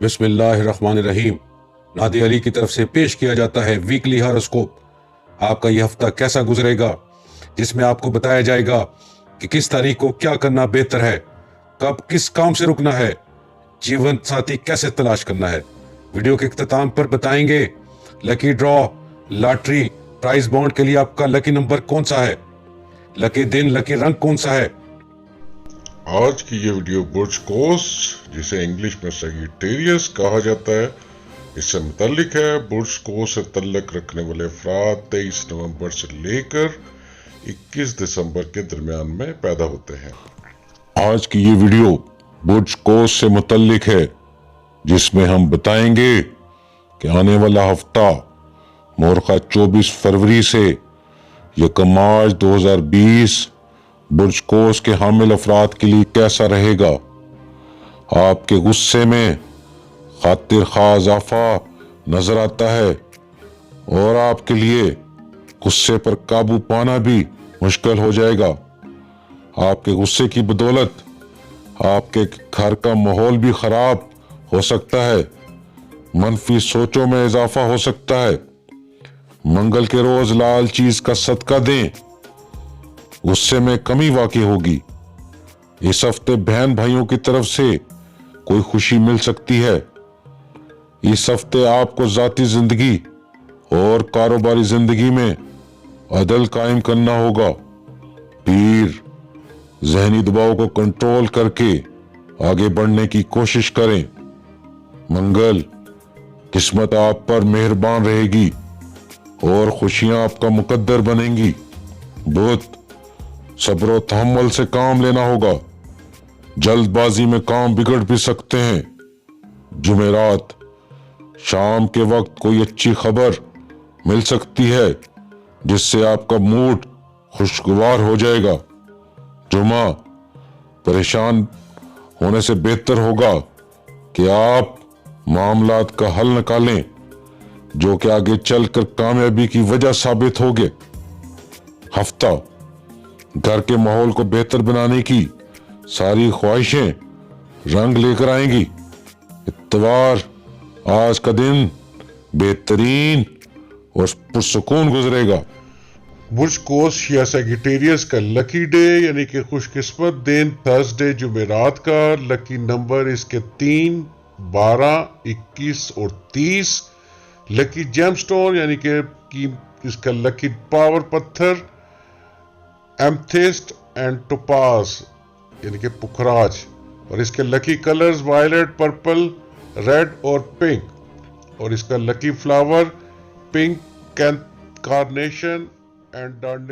بسم اللہ الرحمن الرحیم۔ نادی علی کی طرف سے پیش کیا جاتا ہے ویکلی ہاروسکوپ۔ آپ کا یہ ہفتہ کیسا گزرے گا، جس میں آپ کو بتایا جائے گا کہ کس تاریخ کو کیا کرنا بہتر ہے، کب کس کام سے رکنا ہے، جیون ساتھی کیسے تلاش کرنا ہے۔ ویڈیو کے اختتام پر بتائیں گے لکی ڈرا، لاٹری، پرائز بانڈ کے لیے آپ کا لکی نمبر کون سا ہے، لکی دن، لکی رنگ کون سا ہے۔ آج کی یہ ویڈیو برج کوس، جسے انگلش میں سیگیٹیریس کہا جاتا ہے، اس سے متعلق ہے۔ برج کوس سے تعلق رکھنے والے افراد 23 نومبر سے لے کر 21 دسمبر کے درمیان میں پیدا ہوتے ہیں۔ آج کی یہ ویڈیو برج کوس سے متعلق ہے، جس میں ہم بتائیں گے کہ آنے والا ہفتہ مورخہ 24 فروری سے 1 مارچ 2020 برج کوس کے حامل افراد کے لیے کیسا رہے گا۔ آپ کے غصے میں خاطر خواہ اضافہ نظر آتا ہے اور آپ کے لیے غصے پر قابو پانا بھی مشکل ہو جائے گا۔ آپ کے غصے کی بدولت آپ کے گھر کا ماحول بھی خراب ہو سکتا ہے، منفی سوچوں میں اضافہ ہو سکتا ہے۔ منگل کے روز لال چیز کا صدقہ دیں، غصے میں کمی واقع ہوگی۔ اس ہفتے بہن بھائیوں کی طرف سے کوئی خوشی مل سکتی ہے۔ اس ہفتے آپ کو ذاتی زندگی اور کاروباری زندگی میں عدل قائم کرنا ہوگا۔ پیر، ذہنی دباؤ کو کنٹرول کر کے آگے بڑھنے کی کوشش کریں۔ منگل، قسمت آپ پر مہربان رہے گی اور خوشیاں آپ کا مقدر بنیں گی۔ بدھ، صبر و تحمل سے کام لینا ہوگا، جلد بازی میں کام بگڑ بھی سکتے ہیں۔ جمعرات، شام کے وقت کوئی اچھی خبر مل سکتی ہے جس سے آپ کا موڈ خوشگوار ہو جائے گا۔ جمعہ، پریشان ہونے سے بہتر ہوگا کہ آپ معاملات کا حل نکالیں جو کہ آگے چل کر کامیابی کی وجہ ثابت ہوگے۔ ہفتہ، گھر کے ماحول کو بہتر بنانے کی ساری خواہشیں رنگ لے کر آئیں گی۔ اتوار، آج کا دن بہترین اور پرسکون گزرے گا۔ برج کوس یا سیگیٹیریس کا لکی ڈے یعنی کہ خوش قسمت دن تھرسڈے جمعرات کا لکی نمبر اس کے 3، 12، 21 اور 30۔ لکی جیم سٹون یعنی کہ اس کا لکی پاور پتھر ایمتھسٹ اینڈ ٹوپاز یعنی کہ پکھراج، اور اس کے لکی کلرز وائلٹ، پرپل، ریڈ اور پنک، اور اس کا لکی فلاور پنک کارنیشن اینڈ ڈارنٹ